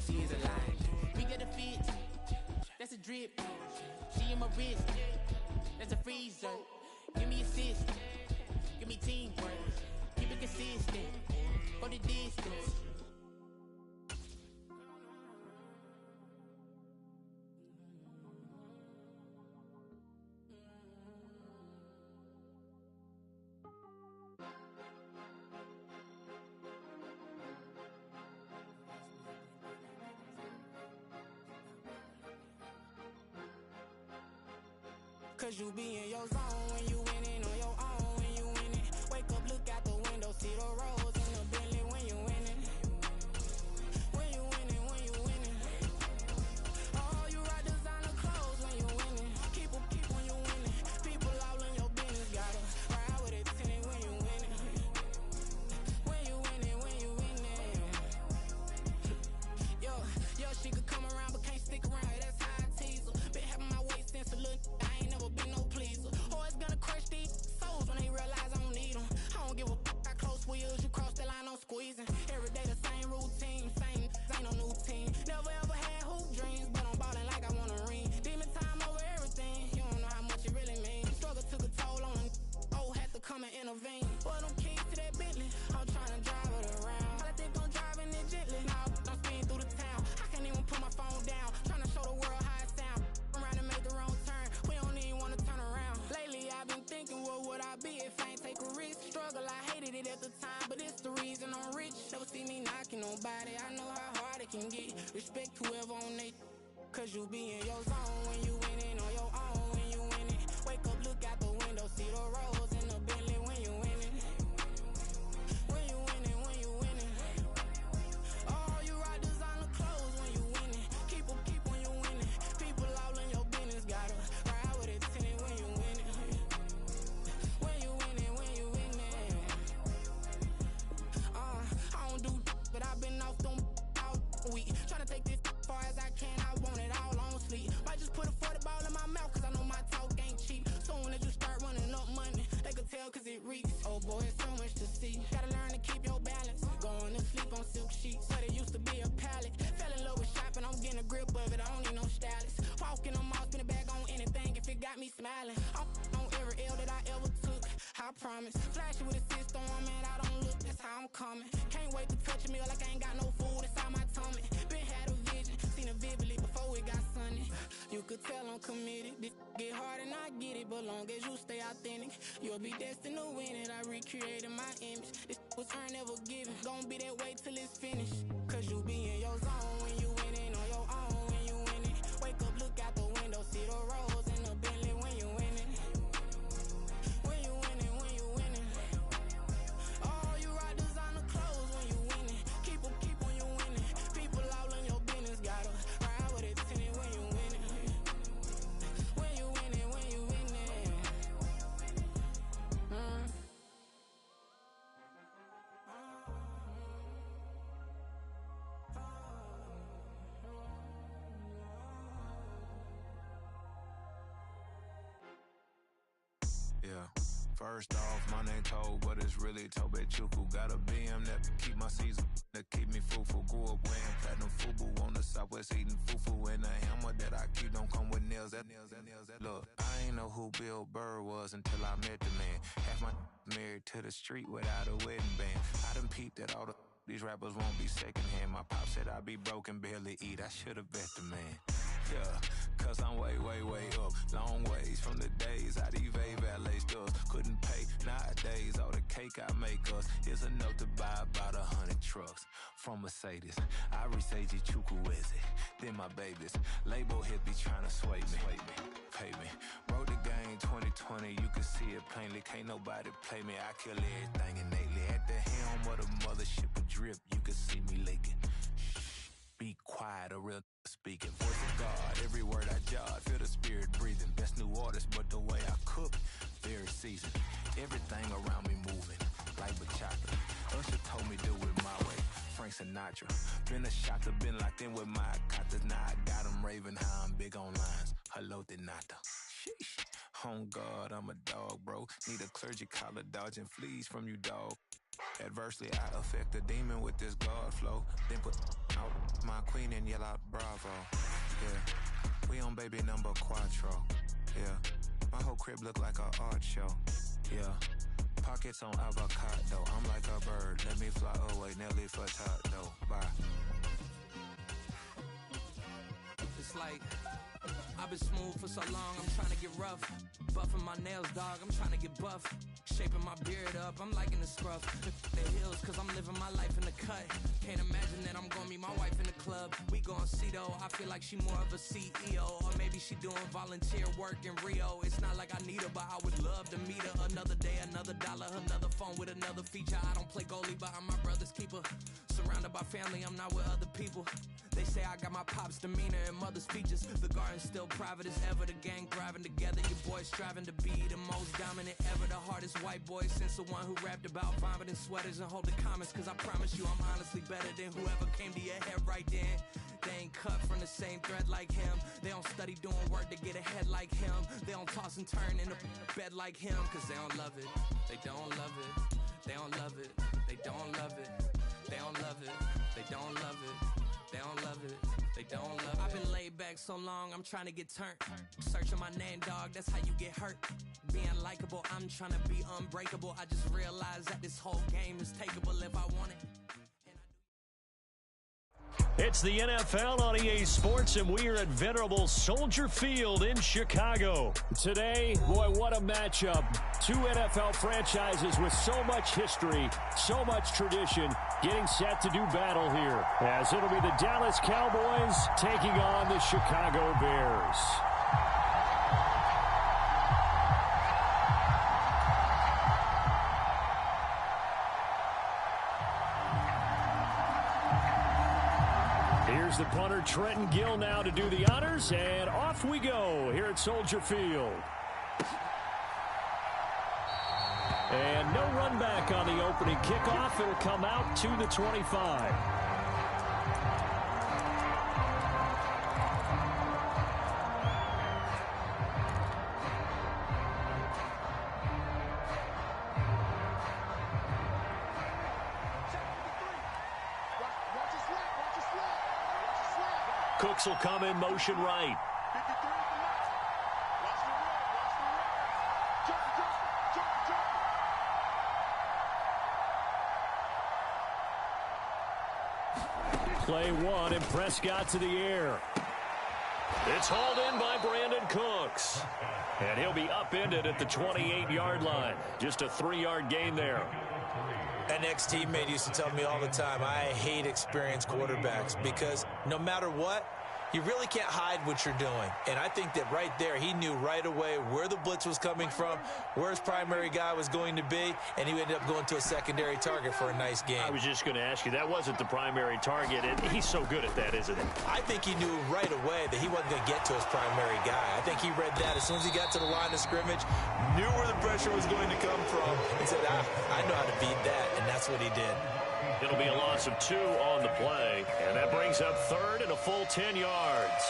pussy is a lie. We get a fit, that's a drip. She in my wrist, that's a freezer. Give me assist, give me teamwork. Keep it consistent, go the distance. Cause you be in your zone when you winning on your own when you winning. Wake up, look out the window, see the rose in the Bentley when you winning. When you winning, when you winning. Oh, you rock designer clothes when you winning. Keep when you winning. People all in your business, gotta ride with it tinted when you winning. When you winning, when you winning. Yo, she could come around but can't stick around. That's how I tease her. Been having my way since a little. I ain't never been no pleaser. Always gonna crush these souls when they realize I don't need them. I don't give a f*** how close wheels. You cross that line, I'm squeezing. Every day the same routine, same ain't no new team. Never ever had hoop dreams, but I'm ballin' like I want a ring. Demon time over everything. You don't know how much it really means. Struggle took a toll on them. Oh, had to come and intervene. Boy, them keys to that Bentley. I'm tryna drive it around. All I think I'm driving it gently. Now I'm speeding through the town. I can't even put my phone down. Tryna show the world how it sound. Around and make the wrong turn. We don't even wanna turn around. Lately I've been thinking, what would I be if I ain't take a risk? Struggle, I hated it at the time, but it's the reason I'm rich. Never see me knocking nobody. I know how hard it can get. Respect whoever on they. Cause you be in your zone when you winning on your own when you winning. Wake up, look out the window, see the rose in the Bentley when you winning. When you winning, when you winning. Oh, you rock designer clothes when you winning. Keep when you winning. People all in your business, gotta ride with it tinted when you winning. When you winning, when you winning. I don't do but I've been off them all week. Tryna take this far as I can, I want it all on sleep. Might just put a 40 ball in my mouth, cause I know my talk ain't cheap. Soon as you start running up money, they can tell cause it reeks. Oh boy, it's so much to see. Gotta learn to keep your balance. Going to sleep on silk sheets, but it used to be a pallet. Fell in love with shopping, I'm getting a grip of it, I don't need no stylist. Walking on mouth, spin a bag on anything if it got me smiling. I'm on every L that I ever took, I promise. Flashy with a system on, man, I don't look, that's how I'm coming. Can't wait to touch a meal like I ain't got no food inside my tummy. Been had a vision, seen it vividly before it got sunny. You could tell I'm committed. This get hard and I get it, but long as you stay authentic, you'll be destined to win it. I recreated my image. This was earned, never given. Gonna be that way till it's finished. Cause you be in your zone when you winning on your own when you winning. Wake up, look out the window, see the rose in the Bentley when you winning. When you winning, when you winning. Oh, you rock designer clothes when you winning. Keep when you winning. People all in your business, gotta ride with it tinted when you winning. When you winning, when you winning. Yeah. First off, my name Toad, but it's really Tobe Chuku. Got a BM that keep my season, that keep me fruitful. Grew up wearing platinum FUBU on the Southwest eating fufu. And the hammer that I keep don't come with nails. Look, I ain't know who Bill Burr was until I met the man. Half my married to the street without a wedding band. I done peeped that all these rappers won't be secondhand. My pop said I'd be broke and barely eat. I should've bet the man. Yeah, cause I'm way up, long ways from the days I evade valet stores. Couldn't pay nowadays, all the cake I make us is enough to buy about 100 trucks from Mercedes. I resage Chukwueze, then my babies. Label hit be trying to sway me, pay me. Broke the game 2020, you can see it plainly. Can't nobody play me, I kill everything innately. At the helm of the mothership of drip, you can see me leaking. Shh, be quiet, a real speaking. Voice of God, every word I jot, feel the spirit breathing. Best new artist, but the way I cook, very seasoned. Everything around me moving, like bachata. Usher told me do it my way, Frank Sinatra. Been a shotter, been locked in with my katas. Now I got them raving how I'm big on lines. Hello, de nata. Sheesh. On God, I'm a dog, bro. Need a clergy collar, dodging fleas from you, dog. Adversely, I affect a demon with this God flow. Then put out My queen and yell out Bravo. Yeah, we on baby number Quattro. Yeah, my whole crib look like a art show. Yeah, pockets on avocado. I'm like a bird. Let me fly away, Nelly Furtado. Bye. It's like I've been smooth for so long, I'm trying to get rough. Buffing my nails, dog, I'm trying to get buff. Shaping my beard up, I'm liking the scruff. The hills, cause I'm living my life in the cut. Can't imagine that I'm gonna meet my wife in the club. We gon' see though, I feel like she more of a CEO. Or maybe she doing volunteer work in Rio. It's not like I need her, but I would love to meet her. Another day, another dollar, another phone with another feature. I don't play goalie, but I'm my brother's keeper. Surrounded by family, I'm not with other people. They say I got my pop's demeanor and mother's features. The garden's still private as ever. The gang thriving together. Your boys striving to be the most dominant ever. The hardest white boy since the one who rapped about vomiting sweaters and hold the comments. Cause I promise you I'm honestly better than whoever came to your head right then. They ain't cut from the same thread like him. They don't study doing work to get ahead like him. They don't toss and turn in the bed like him. Cause they don't love it. They don't love it. They don't love it. They don't love it. They don't love it. They don't love it. They don't love it. They don't love it. I've been laid back so long, I'm trying to get turned. Searching my name, dog, that's how you get hurt. Being likable, I'm trying to be unbreakable. I just realized that this whole game is takeable if I want it. It's the NFL on EA Sports, and we are at venerable Soldier Field in Chicago. Today, boy, what a matchup. Two NFL franchises with so much history, so much tradition, getting set to do battle here, as it'll be the Dallas Cowboys taking on the Chicago Bears. Here's the punter, Trenton Gill, now to do the honors, and off we go here at Soldier Field. And no run back on the opening kickoff. It'll come out to the 25. Cooks will come in motion right. Play one, and Prescott to the air. It's hauled in by Brandon Cooks. And he'll be upended at the 28-yard line. Just a 3-yard gain there. An ex-teammate used to tell me all the time, I hate experienced quarterbacks because no matter what, you really can't hide what you're doing. And I think that right there, he knew right away where the blitz was coming from, where his primary guy was going to be, and he ended up going to a secondary target for a nice game. I was just going to ask you, that wasn't the primary target, and he's so good at that, isn't he? I think he knew right away that he wasn't going to get to his primary guy. I think he read that as soon as he got to the line of scrimmage, knew where the pressure was going to come from, and said, I know how to beat that, and that's what he did. It'll be a loss of 2 on the play, and that brings up third and a full 10 yards.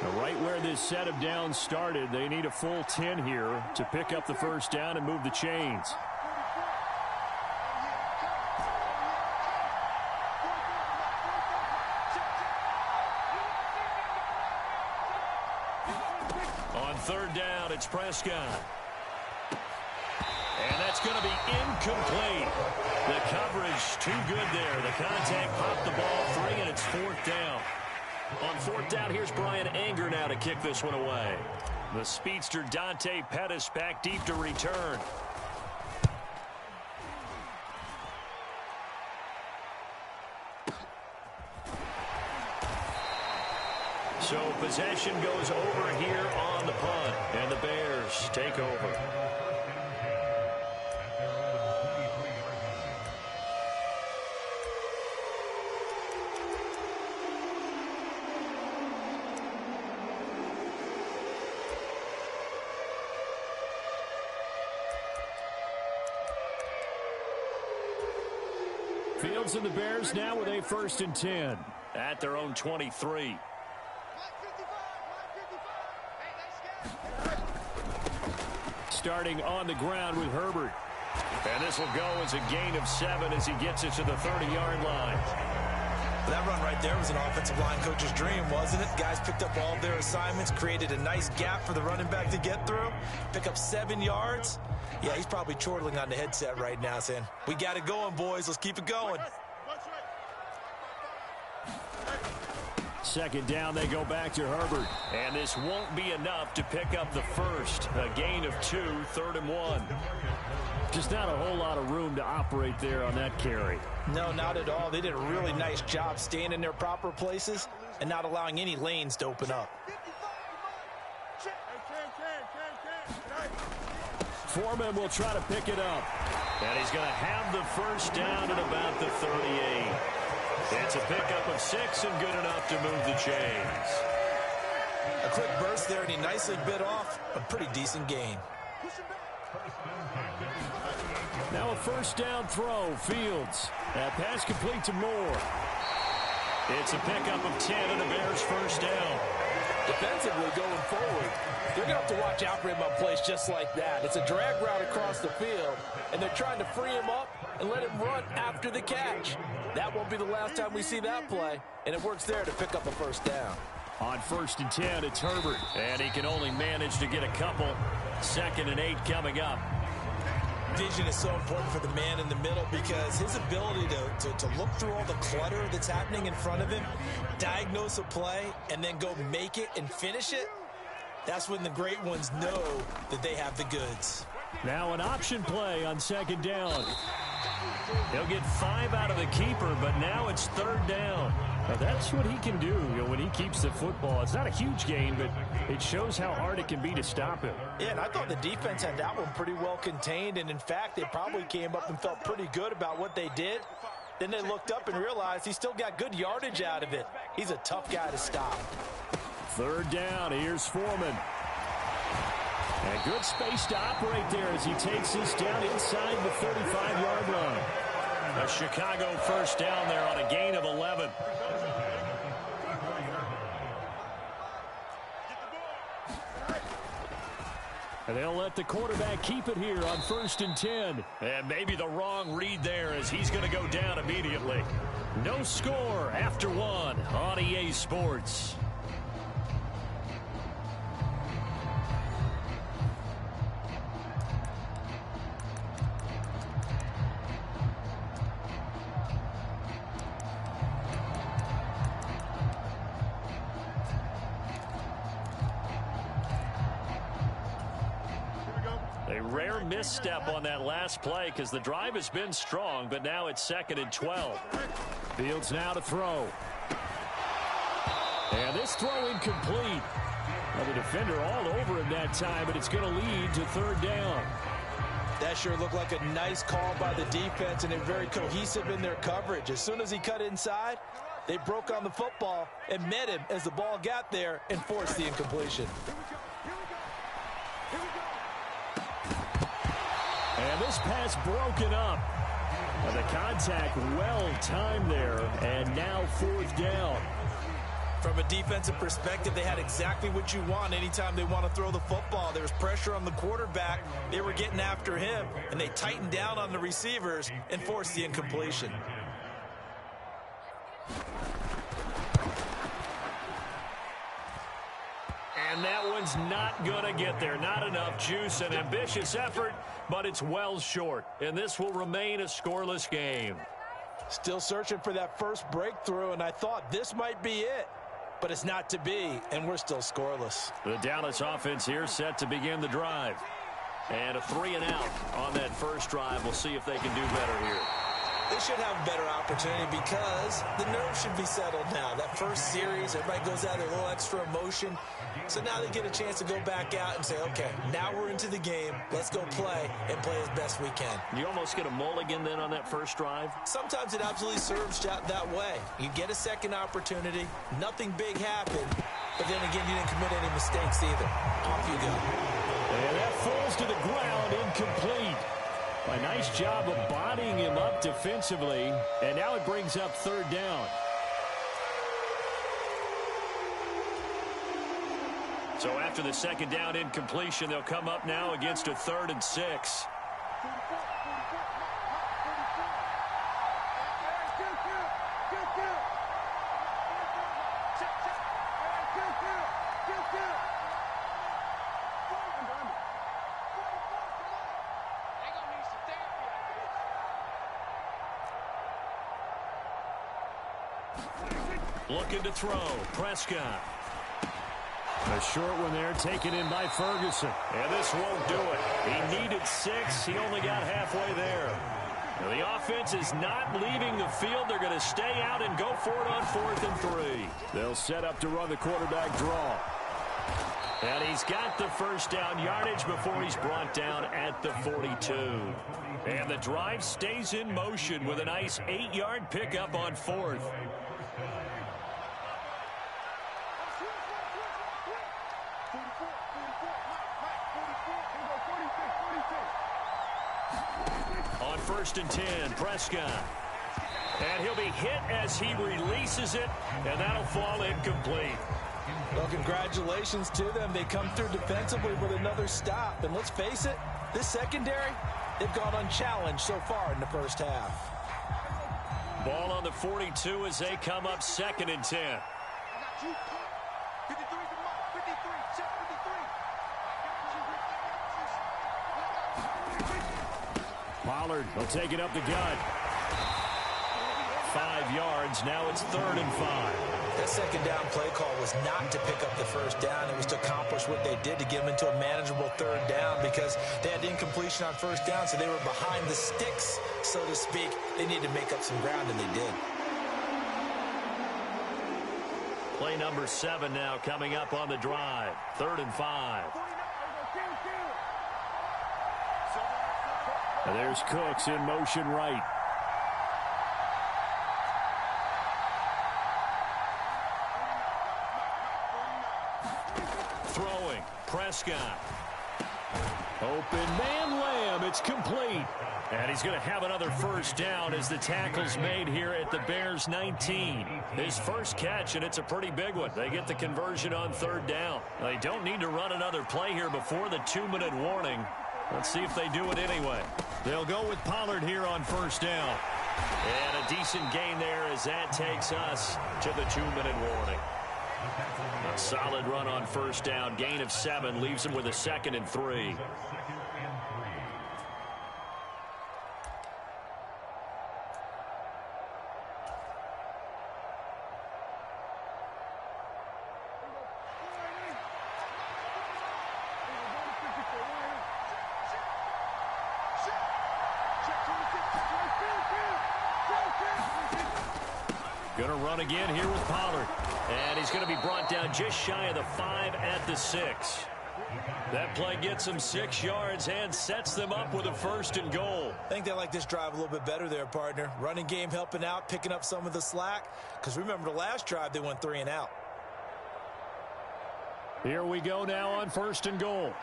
Now, right where this set of downs started, they need a full 10 here to pick up the first down and move the chains. On third down, it's Prescott. And that's going to be incomplete. The coverage too good there. The contact popped the ball free, and it's fourth down. On fourth down, here's Brian Anger now to kick this one away. The speedster Dante Pettis back deep to return. So possession goes over here on the punt, and the Bears take over. Fields and the Bears now with a 1st and 10 at their own 23. Starting on the ground with Herbert. And this will go as a gain of 7 as he gets it to the 30-yard line. That run right there was an offensive line coach's dream, wasn't it? Guys picked up all of their assignments, created a nice gap for the running back to get through, pick up 7 yards. Yeah, he's probably chortling on the headset right now saying, we got it going, boys. Let's keep it going. Second down, they go back to Herbert. And this won't be enough to pick up the first. A gain of 2, 3rd and 1. Just not a whole lot of room to operate there on that carry. No, not at all. They did a really nice job staying in their proper places and not allowing any lanes to open up. Foreman will try to pick it up. And he's going to have the first down at about the 38. It's a pickup of 6 and good enough to move the chains. A quick burst there, and he nicely bit off a pretty decent gain. Now a first down throw. Fields. That pass complete to Moore. It's a pickup of 10 and the Bears first down. Defensively going forward, they're going to have to watch out for him on plays just like that. It's a drag route across the field, and they're trying to free him up and let him run after the catch. That won't be the last time we see that play, and it works there to pick up a first down. On 1st and 10, it's Herbert, and he can only manage to get a couple. 2nd and 8 coming up. Vision is so important for the man in the middle because his ability to look through all the clutter that's happening in front of him, diagnose a play, and then go make it and finish it, that's when the great ones know that they have the goods. Now an option play on 2nd down. He'll get 5 out of the keeper, but now it's 3rd down. Now that's what he can do, when he keeps the football. It's not a huge gain, but it shows how hard it can be to stop him. Yeah, and I thought the defense had that one pretty well contained, and in fact, they probably came up and felt pretty good about what they did. Then they looked up and realized he still got good yardage out of it. He's a tough guy to stop. 3rd down, here's Foreman. And good space to operate there as he takes this down inside the 35-yard line. A Chicago first down there on a gain of 11. And they'll let the quarterback keep it here on 1st and 10. And maybe the wrong read there as he's going to go down immediately. No score after 1 on EA Sports. A rare misstep on that last play because the drive has been strong, but now it's 2nd and 12. Fields now to throw. And this throw incomplete. Well, the defender all over him that time, but it's going to lead to 3rd down. That sure looked like a nice call by the defense, and they're very cohesive in their coverage. As soon as he cut inside, they broke on the football and met him as the ball got there and forced the incompletion. And this pass broken up. And the contact well timed there, and now 4th down. From a defensive perspective, they had exactly what you want anytime they want to throw the football. There was pressure on the quarterback. They were getting after him, and they tightened down on the receivers and forced the incompletion. And that one's not going to get there. Not enough juice. An ambitious effort, but it's well short. And this will remain a scoreless game. Still searching for that first breakthrough, and I thought this might be it. But it's not to be, and we're still scoreless. The Dallas offense here set to begin the drive. And a 3 and out on that first drive. We'll see if they can do better here. They should have a better opportunity because the nerves should be settled now. That first series, everybody goes out there, a little extra emotion. So now they get a chance to go back out and say, okay, now we're into the game. Let's go play and play as best we can. You almost get a mulligan then on that first drive? Sometimes it absolutely serves that way. You get a second opportunity. Nothing big happened. But then again, you didn't commit any mistakes either. Off you go. And that falls to the ground, incomplete. A nice job of bodying him up defensively. And now it brings up 3rd down. So after the second down incompletion, they'll come up now against a 3rd and 6. Looking to throw. Prescott. A short one there, taken in by Ferguson. And this won't do it. He needed 6. He only got halfway there. Now the offense is not leaving the field. They're going to stay out and go for it on 4th and 3. They'll set up to run the quarterback draw. And he's got the first down yardage before he's brought down at the 42. And the drive stays in motion with a nice 8-yard pickup on 4th. On 1st and 10, Prescott. And he'll be hit as he releases it, and that'll fall incomplete. Well, congratulations to them. They come through defensively with another stop. And let's face it, this secondary, they've gone unchallenged so far in the first half. Ball on the 42 as they come up 2nd and 10. Pollard will take it up the gut. 5 yards. Now it's 3rd and 5. That second down play call was not to pick up the first down. It was to accomplish what they did to get them into a manageable 3rd down because they had incompletion on 1st down, so they were behind the sticks, so to speak. They needed to make up some ground, and they did. Play number 7 now coming up on the drive. 3rd and 5. And there's Cooks in motion right. Throwing. Prescott. Open man Lamb. It's complete. And he's going to have another first down as the tackle's made here at the Bears 19. His first catch, and it's a pretty big one. They get the conversion on 3rd down. They don't need to run another play here before the 2-minute warning. Let's see if they do it anyway. They'll go with Pollard here on 1st down. And a decent gain there as that takes us to the 2-minute warning. A solid run on 1st down. Gain of 7 leaves him with a 2nd and 3. Going to run again here with Pollard. And he's going to be brought down just shy of the 5 at the 6. That play gets them 6 yards and sets them up with a 1st and goal. I think they like this drive a little bit better there, partner. Running game helping out, picking up some of the slack. Because remember the last drive, they went 3 and out. Here we go now on 1st and goal.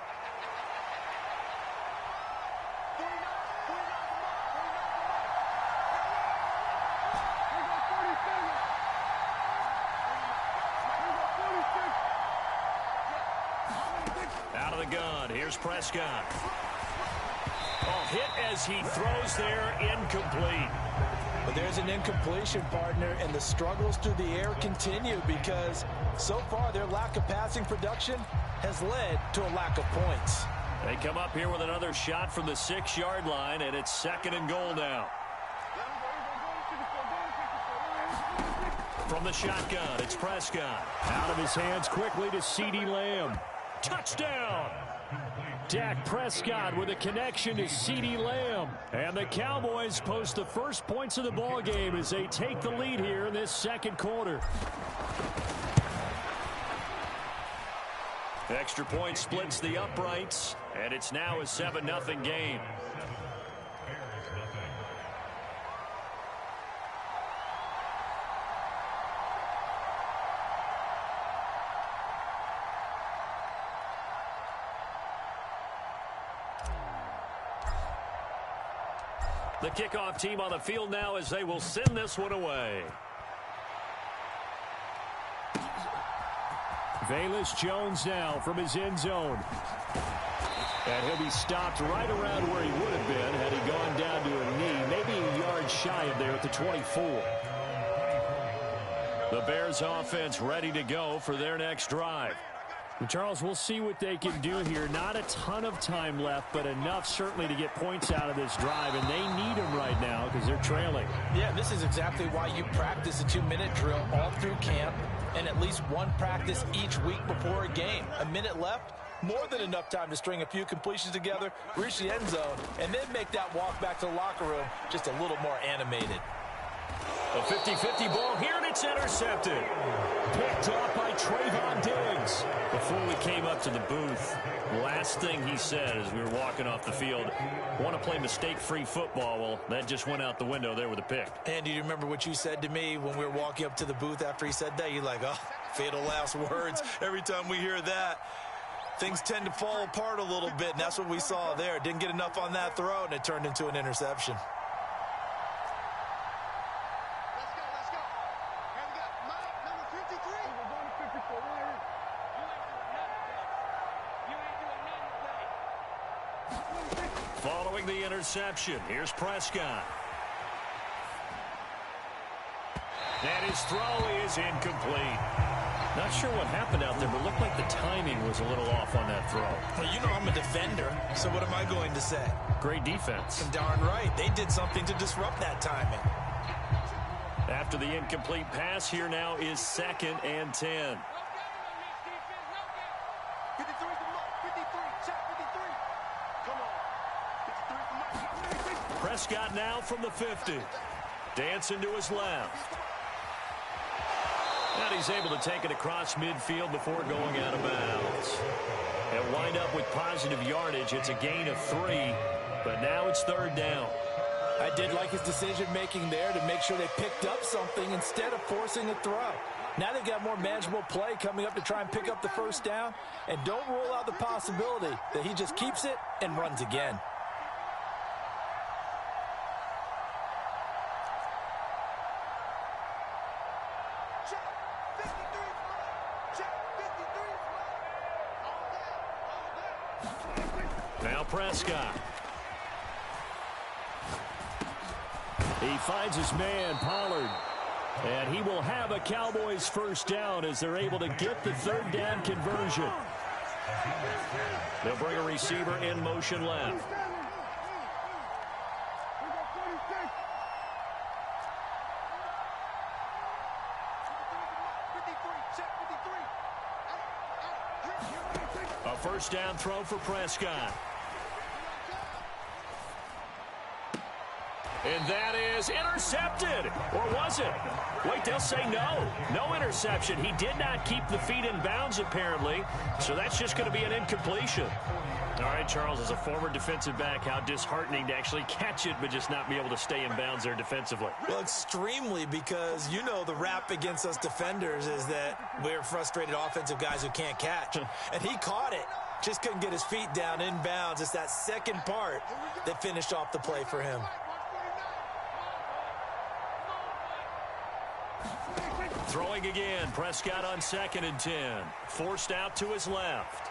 Out of the gun, here's Prescott. Hit as he throws there, incomplete. But there's an incompletion, partner, and the struggles through the air continue because so far their lack of passing production has led to a lack of points. They come up here with another shot from the 6-yard line, and it's 2nd and goal now. From the shotgun, it's Prescott. Out of his hands quickly to CeeDee Lamb. Touchdown! Dak Prescott with a connection to CeeDee Lamb. And the Cowboys post the first points of the ball game as they take the lead here in this 2nd quarter. Extra point splits the uprights, and it's now a 7-0 game. The kickoff team on the field now as they will send this one away. Velus Jones now from his end zone. And he'll be stopped right around where he would have been had he gone down to a knee, maybe a yard shy of there at the 24. The Bears offense ready to go for their next drive. And Charles, we'll see what they can do here. Not a ton of time left, but enough certainly to get points out of this drive, and they need them right now because they're trailing. Yeah, this is exactly why you practice a 2-minute drill all through camp and at least one practice each week before a game. A minute left, more than enough time to string a few completions together, reach the end zone, and then make that walk back to the locker room just a little more animated. A 50-50 ball here, and it's intercepted. Picked off by Trayvon Diggs. Before we came up to the booth, last thing he said as we were walking off the field, want to play mistake-free football. Well, that just went out the window there with a pick. And do you remember what you said to me when we were walking up to the booth after he said that? You're like, oh, fatal last words. Every time we hear that, things tend to fall apart a little bit, and that's what we saw there. Didn't get enough on that throw, and it turned into an interception. Following the interception, here's Prescott. And his throw is incomplete. Not sure what happened out there, but it looked like the timing was a little off on that throw. Well, you know I'm a defender, so what am I going to say? Great defense. Darn right. They did something to disrupt that timing. After the incomplete pass, here now is 2nd and 10. Prescott now from the 50. Dancing to his left. And he's able to take it across midfield before going out of bounds. And wind up with positive yardage. It's a gain of 3, but now it's 3rd down. I did like his decision-making there to make sure they picked up something instead of forcing a throw. Now they've got more manageable play coming up to try and pick up the 1st down. And don't rule out the possibility that he just keeps it and runs again. Now Prescott. He finds his man, Pollard. And he will have a Cowboys 1st down as they're able to get the 3rd down conversion. They'll bring a receiver in motion left. A 1st down throw for Prescott. And that is intercepted. Or was it? Wait, they'll say no. No interception. He did not keep the feet in bounds, apparently. So that's just going to be an incompletion. All right, Charles, as a former defensive back, how disheartening to actually catch it but just not be able to stay in bounds there defensively. Well, extremely, because you know the rap against us defenders is that we're frustrated offensive guys who can't catch. And he caught it. Just couldn't get his feet down in bounds. It's that second part that finished off the play for him. Throwing again, Prescott on 2nd and 10. Forced out to his left.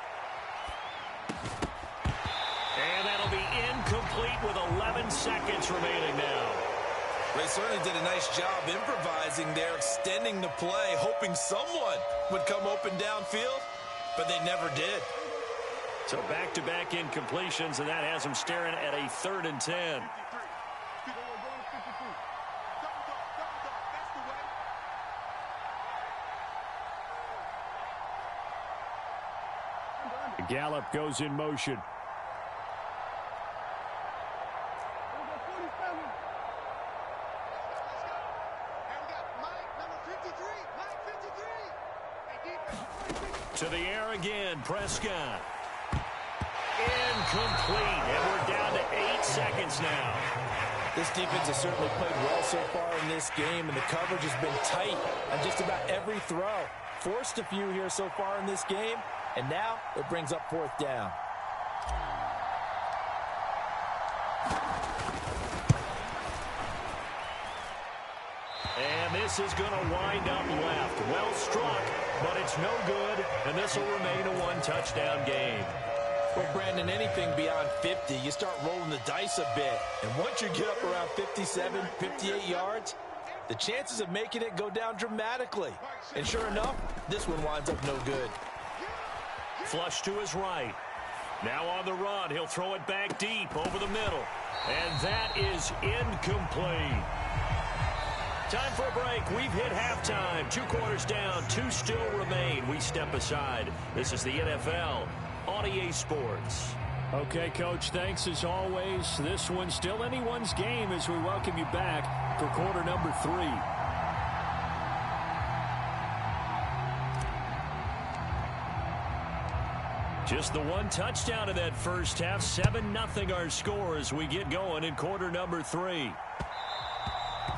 And that'll be incomplete with 11 seconds remaining now. They certainly did a nice job improvising there, extending the play, hoping someone would come open downfield, but they never did. So back-to-back incompletions, and that has him staring at a 3rd and 10. Gallup goes in motion. To the air again, Prescott. Incomplete, and we're down to 8 seconds now. This defense has certainly played well so far in this game, and the coverage has been tight on just about every throw. Forced a few here so far in this game, and now it brings up 4th down. And this is going to wind up left. Well struck, but it's no good, and this will remain a 1-touchdown game. Well, Brandon, anything beyond 50, you start rolling the dice a bit. And once you get up around 57, 58 yards, the chances of making it go down dramatically. And sure enough, this one winds up no good. Flush to his right. Now on the run, he'll throw it back deep over the middle. And that is incomplete. Time for a break. We've hit halftime. 2 quarters down, 2 still remain. We step aside. This is the NFL on EA Sports. Okay, Coach, thanks as always. This one's still anyone's game as we welcome you back for quarter number 3. Just the one touchdown in that first half. 7-0 our score as we get going in quarter number 3.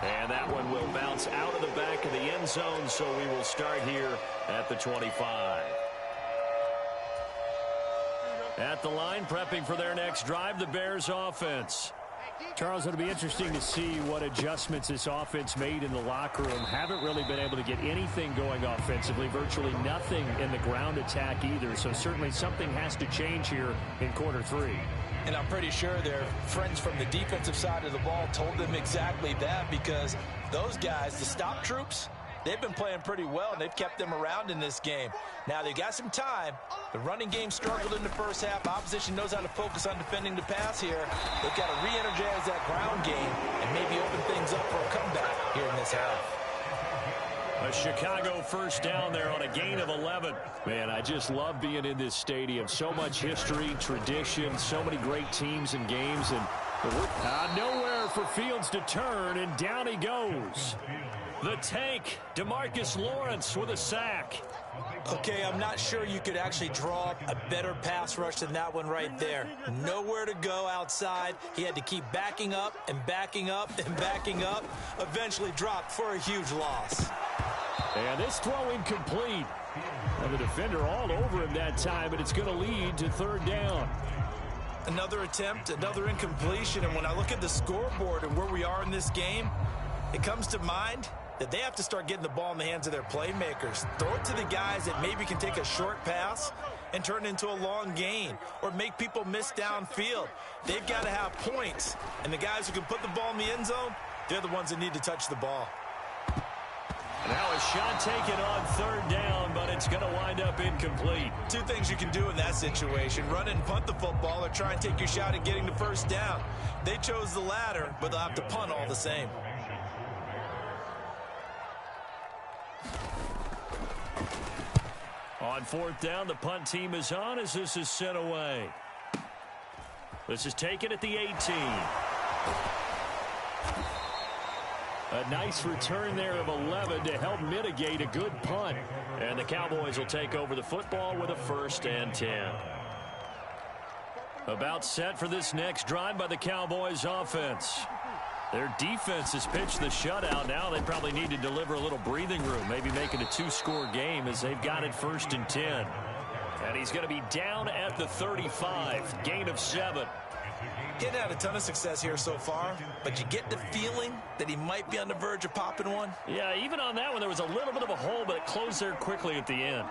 And that one will bounce out of the back of the end zone, so we will start here at the 25. At the line, prepping for their next drive, the Bears offense. Charles, it'll be interesting to see what adjustments this offense made in the locker room. Haven't really been able to get anything going offensively, virtually nothing in the ground attack either. So certainly something has to change here in quarter 3. And I'm pretty sure their friends from the defensive side of the ball told them exactly that, because those guys, the stop troops, they've been playing pretty well, and they've kept them around in this game. Now, they've got some time. The running game struggled in the first half. Opposition knows how to focus on defending the pass here. They've got to re-energize that ground game and maybe open things up for a comeback here in this half. A Chicago first down there on a gain of 11. Man, I just love being in this stadium. So much history, tradition, so many great teams and games. And nowhere for Fields to turn, and down he goes. The tank, DeMarcus Lawrence with a sack. Okay, I'm not sure you could actually draw up a better pass rush than that one right there. Nowhere to go outside. He had to keep backing up and backing up and backing up. Eventually dropped for a huge loss. And this throw incomplete. And the defender all over him that time, and it's going to lead to third down. Another attempt, another incompletion, and when I look at the scoreboard and where we are in this game, it comes to mind that they have to start getting the ball in the hands of their playmakers. Throw it to the guys that maybe can take a short pass and turn it into a long gain or make people miss downfield. They've got to have points, and the guys who can put the ball in the end zone, they're the ones that need to touch the ball. Now a shot taken on third down, but it's going to wind up incomplete. 2 things you can do in that situation: run and punt the football, or try and take your shot at getting the first down. They chose the latter, but they'll have to punt all the same. On fourth down, the punt team is on as this is sent away. This is taken at the 18. A nice return there of 11 to help mitigate a good punt. And the Cowboys will take over the football with a 1st and 10. About set for this next drive by the Cowboys offense. Their defense has pitched the shutout. Now they probably need to deliver a little breathing room, maybe make it a 2-score game as they've got it 1st and 10. And he's going to be down at the 35, gain of 7. He's had a ton of success here so far, but you get the feeling that he might be on the verge of popping one. Yeah, even on that one, there was a little bit of a hole, but it closed there quickly at the end.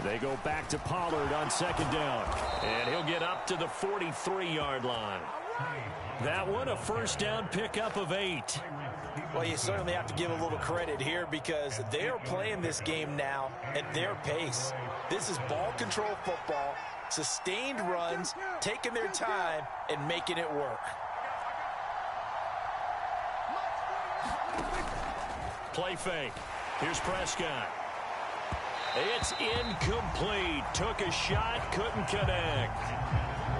They go back to Pollard on 2nd down, and he'll get up to the 43-yard line. That one, a 1st down pickup of 8. Well, you certainly have to give a little credit here because they are playing this game now at their pace. This is ball control football, sustained runs, taking their time, and making it work. Play fake. Here's Prescott. It's incomplete. Took a shot, couldn't connect.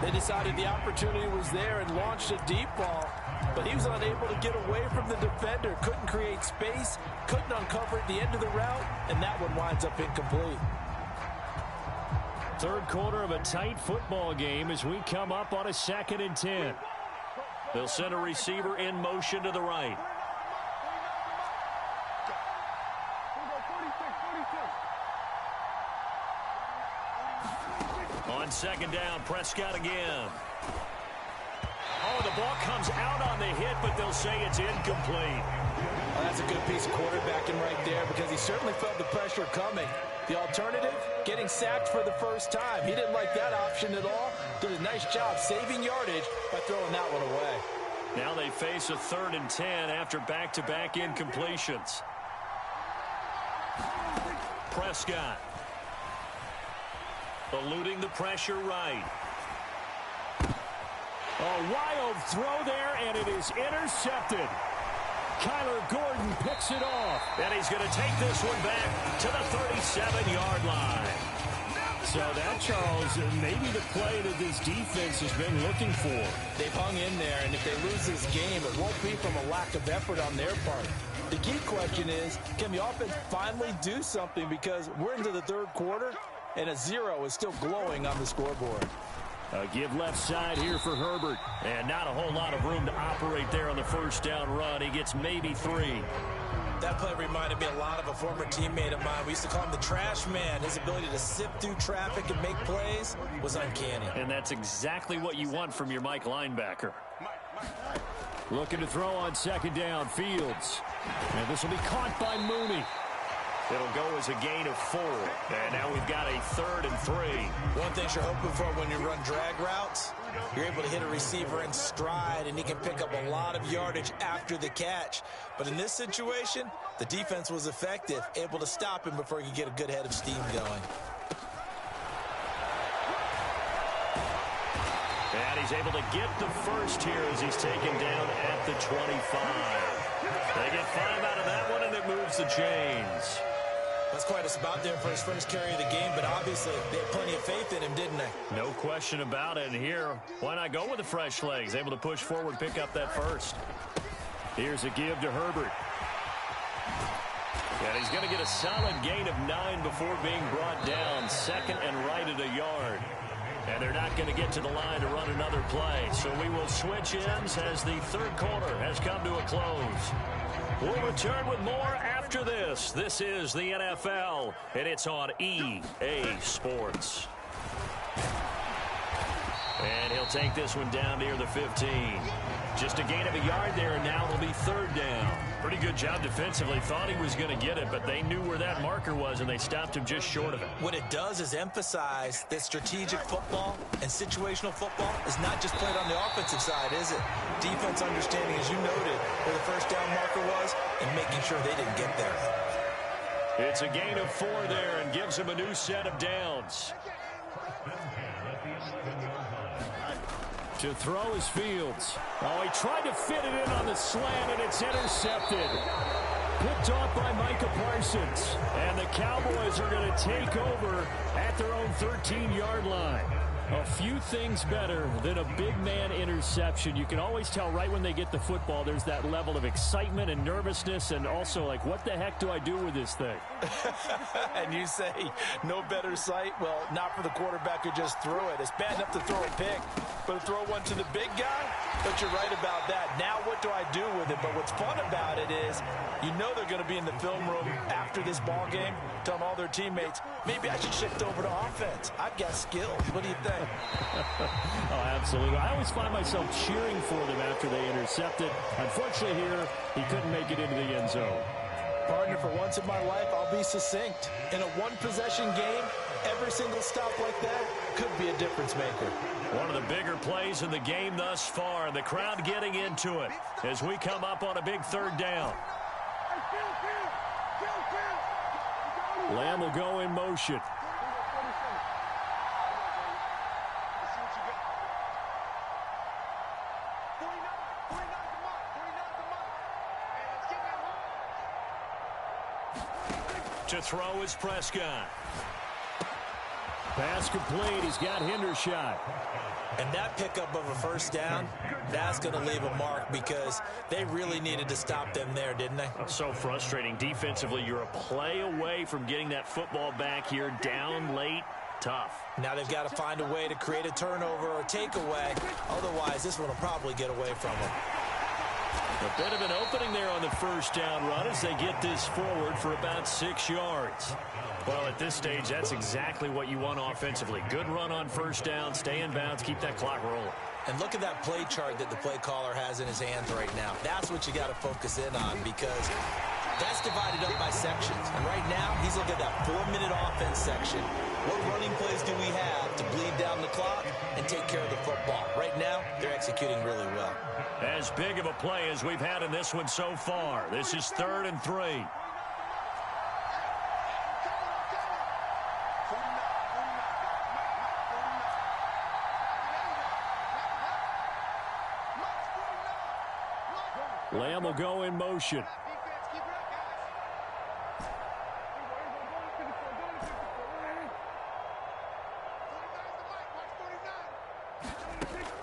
They decided the opportunity was there and launched a deep ball, but he was unable to get away from the defender. Couldn't create space, couldn't uncover at the end of the route, and that one winds up incomplete. Third quarter of a tight football game as we come up on a 2nd and 10. They'll send a receiver in motion to the right. On 2nd down, Prescott again. and the ball comes out on the hit, but they'll say it's incomplete. Well, that's a good piece of quarterbacking right there because he certainly felt the pressure coming. The alternative, getting sacked for the first time. He didn't like that option at all. Did a nice job saving yardage by throwing that one away. Now they face a 3rd and 10 after back-to-back incompletions. Prescott. Eluding the pressure right. A wild throw there, and it is intercepted. Kyler Gordon picks it off. And he's going to take this one back to the 37-yard line. So that, Charles, maybe the play that this defense has been looking for. They've hung in there, and if they lose this game, it won't be from a lack of effort on their part. The key question is, can the offense finally do something? Because we're into the 3rd quarter, and a 0 is still glowing on the scoreboard. A give left side here for Herbert. And not a whole lot of room to operate there on the 1st down run. He gets maybe 3. That play reminded me a lot of a former teammate of mine. We used to call him the trash man. His ability to sift through traffic and make plays was uncanny. And that's exactly what you want from your Mike linebacker. Looking to throw on 2nd down, Fields. And this will be caught by Mooney. It'll go as a gain of 4. And now we've got a 3rd and 3. One thing you're hoping for when you run drag routes, you're able to hit a receiver in stride, and he can pick up a lot of yardage after the catch. But in this situation, the defense was effective, able to stop him before he could get a good head of steam going. And he's able to get the first here as he's taken down at the 25. They get 5 out of that one, and it moves the chains. That's quite a spot there for his first carry of the game, but obviously they had plenty of faith in him, didn't they? No question about it. And here, why not go with the fresh legs? Able to push forward, pick up that first. Here's a give to Herbert. And he's going to get a solid gain of 9 before being brought down. 2nd and right at a yard. And they're not going to get to the line to run another play. So we will switch ends as the 3rd quarter has come to a close. We'll return with more after this. This is the NFL, and it's on EA Sports. And he'll take this one down near the 15. Just a gain of a yard there, and now it'll be 3rd down. Pretty good job defensively. Thought he was going to get it, but they knew where that marker was, and they stopped him just short of it. What it does is emphasize that strategic football and situational football is not just played on the offensive side, is it? Defense understanding, as you noted, where the 1st down marker was and making sure they didn't get there. It's a gain of 4 there and gives him a new set of downs. To throw is Fields. Oh, he tried to fit it in on the slant, and it's intercepted. Picked off by Micah Parsons. And the Cowboys are going to take over at their own 13-yard line. A few things better than a big man interception. You can always tell right when they get the football, there's that level of excitement and nervousness, and also like, what the heck do I do with this thing? And you say no better sight? Well, not for the quarterback who just threw it. It's bad enough to throw a pick, but to throw one to the big guy? But you're right about that. Now what do I do with it? But what's fun about it is you know they're going to be in the film room after this ball game, telling all their teammates, maybe I should shift over to offense. I've got skills. What do you think? Oh, absolutely. I always find myself cheering for them after they intercept it. Unfortunately here, he couldn't make it into the end zone. Partner, for once in my life, I'll be succinct. In a one-possession game, every single stop like that could be a difference maker. One of the bigger plays in the game thus far, and the crowd getting into it as we come up on a big 3rd down. Lamb will go in motion. To throw is Prescott. Pass complete. He's got Hendershot. And that pickup of a 1st down, that's going to leave a mark because they really needed to stop them there, didn't they? So frustrating. Defensively, you're a play away from getting that football back here. Down late. Tough. Now they've got to find a way to create a turnover or takeaway. Otherwise, this one will probably get away from them. A bit of an opening there on the 1st down run as they get this forward for about 6 yards. Well, at this stage, that's exactly what you want offensively. Good run on 1st down, stay in bounds, keep that clock rolling. And look at that play chart that the play caller has in his hands right now. That's what you got to focus in on, because that's divided up by sections. And right now, he's looking at that 4-minute offense section. What running plays do we have to bleed down the clock and take care of the football? Right now, they're executing really well. As big of a play as we've had in this one so far. This is 3rd and 3. Lamb will go in motion.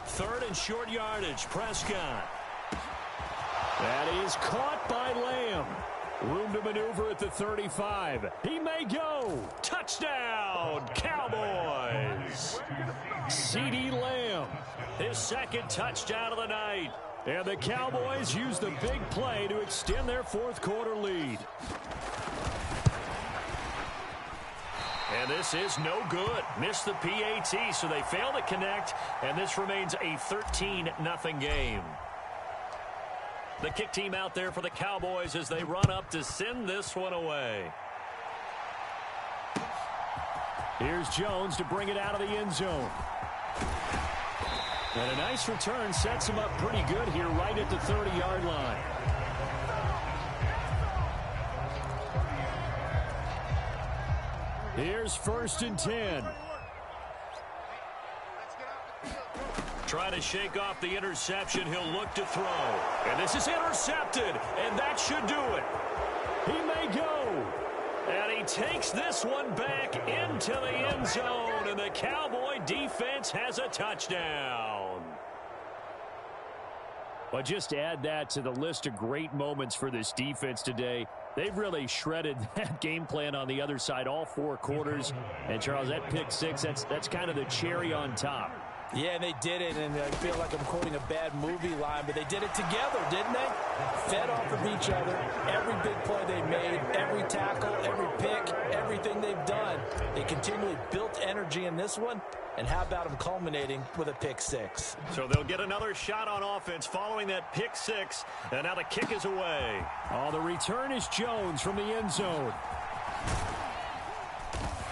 Third and short yardage. Prescott. That is caught by Lamb. Room to maneuver at the 35. He may go. Touchdown, Cowboys. CeeDee Lamb, his 2nd touchdown of the night. And the Cowboys use the big play to extend their 4th quarter lead. And this is no good. Missed the PAT, so they fail to connect, and this remains a 13-0 game. The kick team out there for the Cowboys as they run up to send this one away. Here's Jones to bring it out of the end zone. And a nice return sets him up pretty good here right at the 30-yard line. Here's 1st and 10. Try to shake off the interception. He'll look to throw. And this is intercepted, and that should do it. He may go. And he takes this one back into the end zone, and the Cowboy defense has a touchdown. But just add that to the list of great moments for this defense today. They've really shredded that game plan on the other side all 4 quarters. And, Charles, that pick 6, that's kind of the cherry on top. Yeah, they did it, and I feel like I'm quoting a bad movie line, but they did it together, didn't they? Fed off of each other. Every big play they made, every tackle, every pick, everything they've done. They continually built energy in this one, and how about them culminating with a pick 6? So they'll get another shot on offense following that pick 6, and now the kick is away. Oh, the return is Jones from the end zone.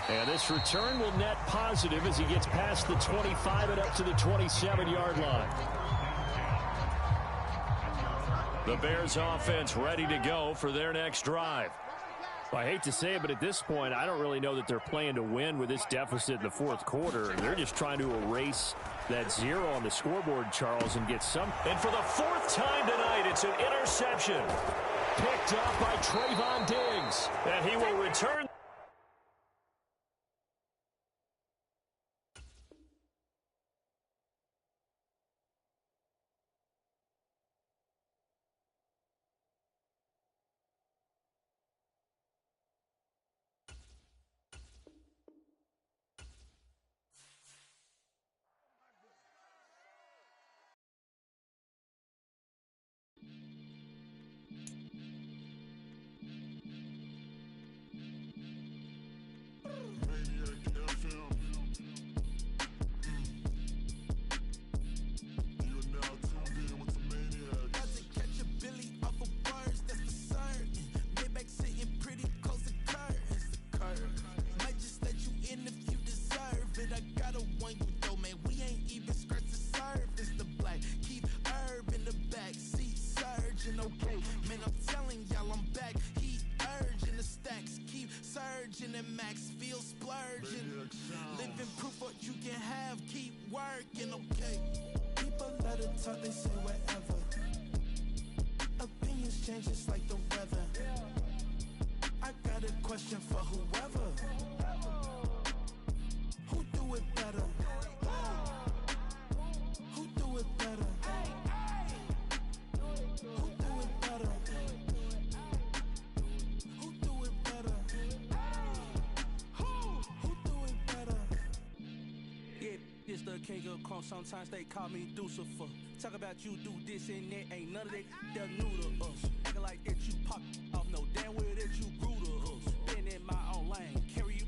And this return will net positive as he gets past the 25 and up to the 27-yard line. The Bears offense ready to go for their next drive. Well, I hate to say it, but at this point, I don't really know that they're playing to win with this deficit in the 4th quarter. They're just trying to erase that 0 on the scoreboard, Charles, and get some. And for the 4th time tonight, it's an interception. Picked up by Trayvon Diggs. And he will return. They say whatever. Opinions change just like the weather. I got a question for whoever. Who do it better? Who do it better? Who do it better? Who do it better? Who do it better? Yeah, it's the king of crunk. Sometimes they call me Lucifer. Talk about you do this and that, ain't none of that they're new to us. Acting like that you pop off, no damn well that you grew to us. Been in my own lane, carry you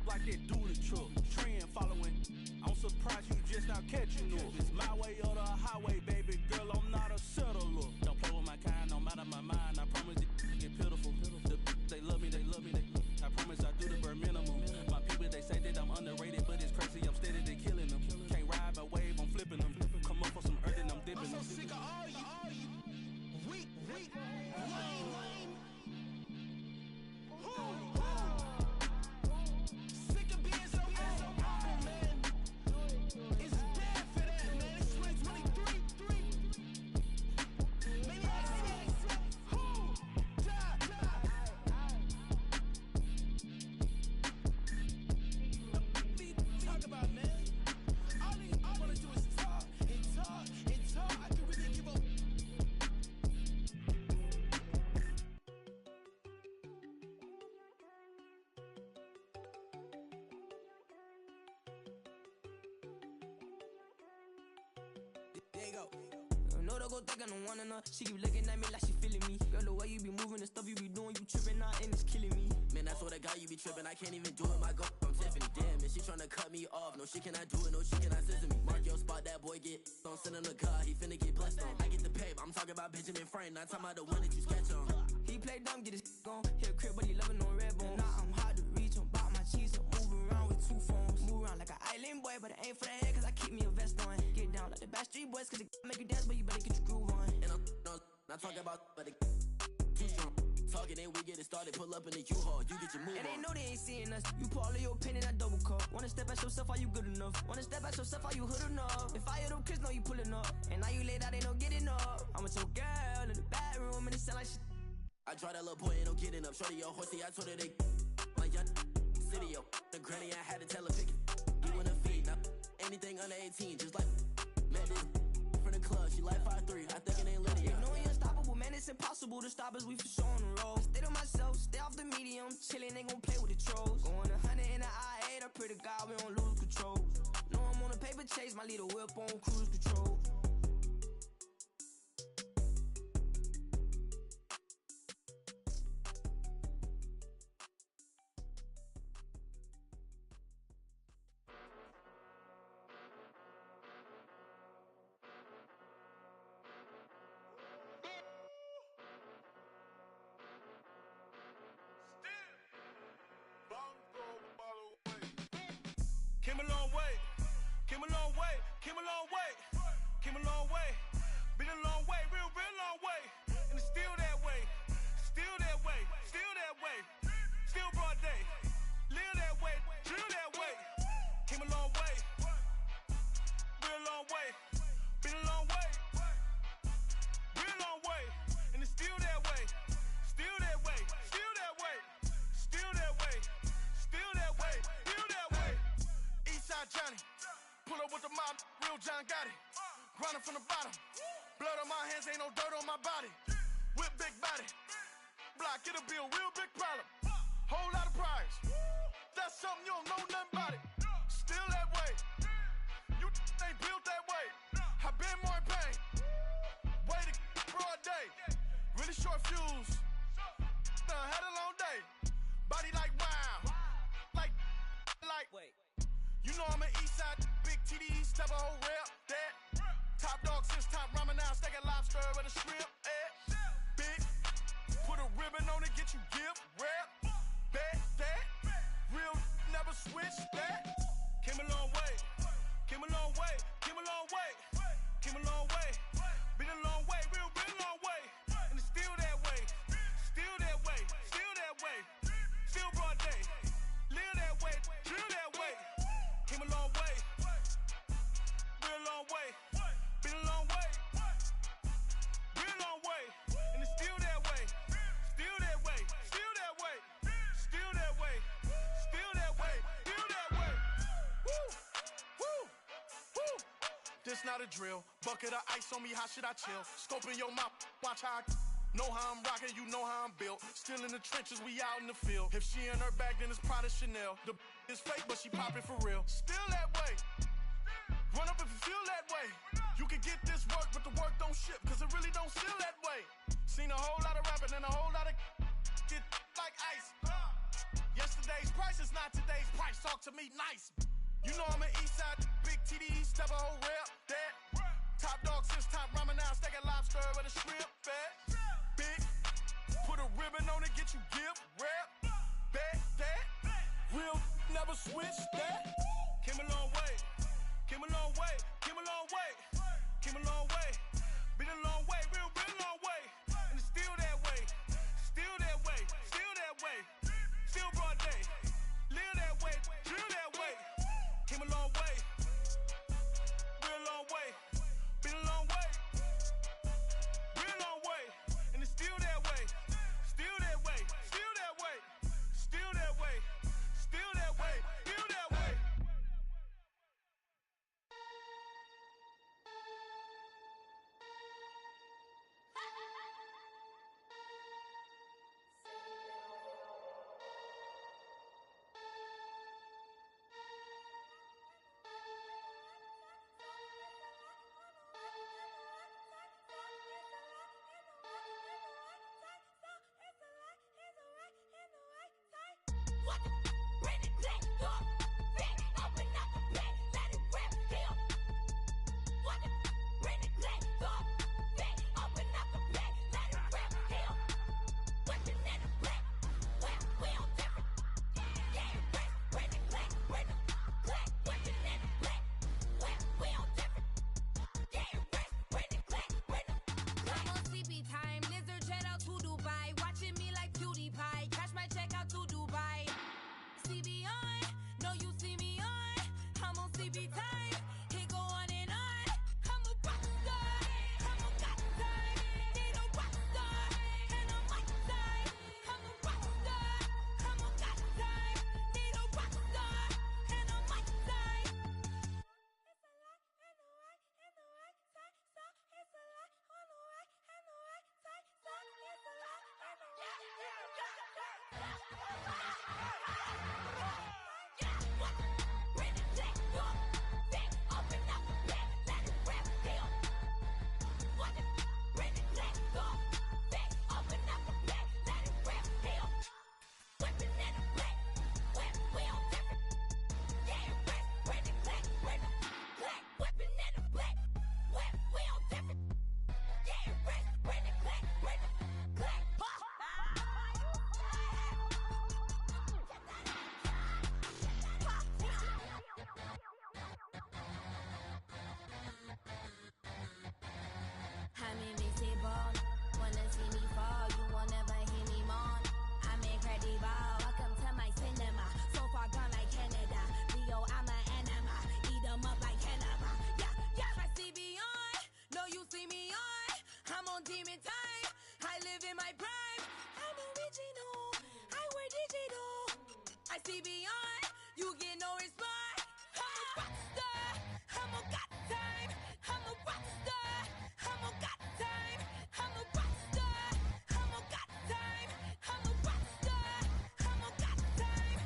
like that do the truck. Trend following, I'm surprised you just now catching up. It's my way up. There you go. No, don't go think I don't want enough. She keep looking at me like she feeling me. Girl, the way you be moving, the stuff you be doing, you tripping out and it's killing me. Man, that's what I got, you be tripping. I can't even do it, my girl. I'm Tiffany. Damn, man, she tryna cut me off. No, she cannot do it, no, she cannot scissor me. Mark your spot, that boy get don't send him the car. He finna get blessed on. I get the pay, but I'm talking about Benjamin Franklin. Not talking about the one that you sketch on. He play dumb, get his gone. Hit a crib, but he loving on red bone. Now I'm hard to reach, I'm bout my cheese. I'm moving around with two phones. Move around like an island boy, but it ain't for the head, cause I keep me a vest on. Get down like the Backstreet Boys, cause it make you dance, but you better get your groove on. And I'm not talking about, but it too strong. Talking, then we get it started. Pull up in the U-Haul, you get your move on. And they know they ain't seeing us. You put all of your pen in that double cup. Wanna step at yourself, are you good enough? Wanna step at yourself, are you hood enough? If I hear them kids, know you pulling up. And now you laid out, they don't get enough. I'm with your girl in the bedroom, and it sound like shit. I draw that little boy, ain't no getting up. Shorty, yo, horsey, I told her they my young city, yo. The granny, I had to tell her pick it. You in the feed, now anything under 18, just like met this from the club. She like 5'3", I think it ain't lit. Yeah, no, we unstoppable, man, it's impossible to stop us. We for sure on the road. Stay to myself, stay off the medium, chillin', ain't gon' play with the trolls. Going 100 in the I-8, I pray to God we don't lose control. No, I'm on a paper chase, my little whip on cruise control. Came a long way, came a long way, came a long way, came a long way, been a long way, real long way, and it's still that way, still that way, still that way, still broad day, live that way, drill that way, came a long way, real long way, been a long way, real long way, and it's still that way, still that way, still that way, still that way, still that way, still that way. Eastside Johnny, pull up with the mob, real John Gotti. Grinding from the bottom, blood on my hands, ain't no dirt on my body. Whip big body, block, it'll be a real big problem. Whole lot of prize, that's something you don't know nothing about it. Still that way, you ain't built that way. I been more in pain, way to broad day. Really short fuse, had a long day. Body like wow, like, wait. You know I'm an Eastside, big TDE, step a whole rep, that. Top dog, since top ramen now, steak and lobster with a shrimp, Big, put a ribbon on it, get you gift, rep, bet, that. Real, never switch, that. Came a long way, came a long way, came a long way, came a long way. Been a long way, real long way. And it's still that way, still that way, still that way. Still broad day, live that way, drill that way. Came a long way, real long way, been a long way, real long way, and it's still that way, still that way, still that way, still that way, still that way, still that way. Woo, woo, woo. This not a drill, bucket of ice on me, how should I chill? Scoping your mouth, watch how I know how I'm rocking, you know how I'm built. Still in the trenches, we out in the field. If she in her bag, then it's Prada Chanel. The is fake, but she poppin' for real. Still that way. Run up if you feel that way. You can get this work, but the work don't ship, cause it really don't feel that way. Seen a whole lot of rapping and a whole lot of get like ice. Yesterday's price is not today's price. Talk to me nice. You know I'm an Eastside, big TDE, step a whole rep, that. Top dog, since top ramen now, steak and lobster with a shrimp, fat. Big, put a ribbon on it, get you gift, rep, bet, that. Real, never switch, that. Came a long way, came a long way, came a long way, came a long way. Been a long way, real long way. And it's still that way, still that way, still that way. Still broad day, live that way, drill that way. Came a long way, real long way. Been a long way, real long way. And it's still that way, still that way, still that way, still that way, still that way, still that way. see beyond. You get no response. I'm a rock star. I'm a got time. I'm a rock star. I'm a got time. I'm a rock star. I'm a got time. I'm a rock star. I'm a got time.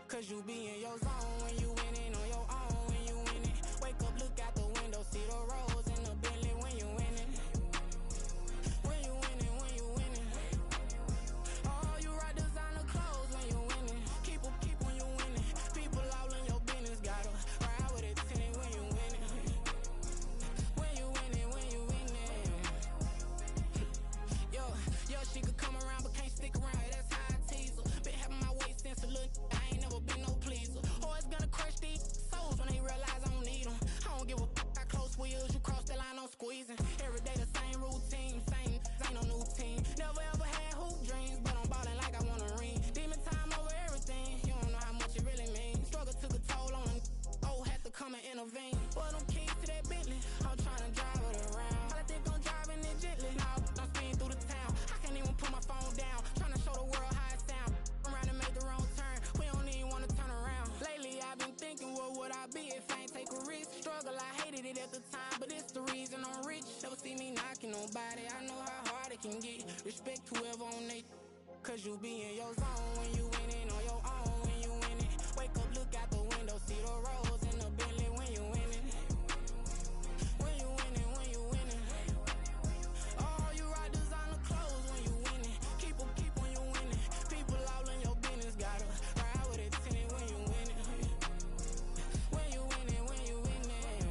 Cause you be in your zone when you winning on your own when you winning. Wake up, look out the window, see the rose in the Bentley when you winning. When you winning, when you winning. Oh, you rock designer clothes when you winning. Keep when you winning. People all in your business, gotta ride with it tinted when you winning. When you winning, when you winning. Yo, she could come around but can't stick around. That's how I tease her. Been having my waist since a little. I ain't never been no pleaser. Always gonna crush these souls when they realize I don't need them. I don't give a how close we is. You cross the line, I'm squeezing. Every day the same routine, same ain't no new team. Never ever had hoop dreams, but I'm ballin' like I want a ring. Demon time over everything. You don't know how much it really means. Struggle took a toll on them. Oh, had to come and intervene. Boy, them keys to that Bentley. I'm tryna drive it around. All I think I'm driving it gently. Now I'm speeding through the town. I can't even put my phone down. Tryna show the world how it sound. Around and make the wrong turn. We don't even wanna turn around. Lately I've been thinking, what would I be if I ain't take a risk? Struggle, I hated it at the time, but it's the reason I'm rich. Never see me knocking nobody. I know how hard it can get. Respect whoever on they. Cause you be in your zone when you winning on your own when you winning. Wake up, look out the window, see the rose in the Bentley when you winning. When you winning, when you winning. Oh, you rock designer clothes when you winning. Keep when you winning. People all in your business, gotta ride with it tinted when you winning. When you winning, when you winning.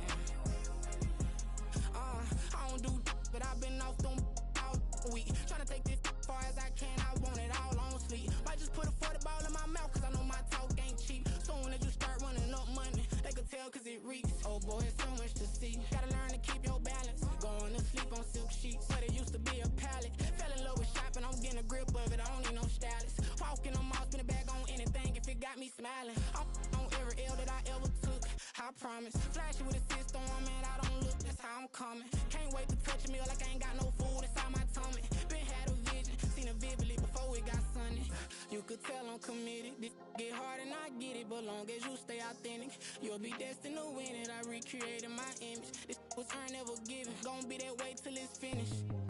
I don't do but I've been off them all week. Tryna take this far as I can, I want it all on sleep. Might just put a 40 ball in my mouth, cause I know my talk ain't cheap. Soon as you start running up money, they could tell cause it reeks. Oh boy, it's so much to see. Gotta learn to keep your balance. Going to sleep on silk sheets, but it used to be a pallet. Fell in love with shopping, I'm getting a grip of it, I don't need no stylist. Walking on mouth, spin a bag on anything if it got me smiling. I'm on every L that I ever took, I promise. Flashy with a system, man, I don't look, that's how I'm coming. Can't wait to touch a meal like I ain't got no food inside my tummy. Been had a vision, seen it vividly before it got sunny. You could tell I'm committed. This get hard and I get it, but long as you stay authentic, you'll be destined to win it. I recreated my image. This was earned, never given. Gonna be that way till it's finished.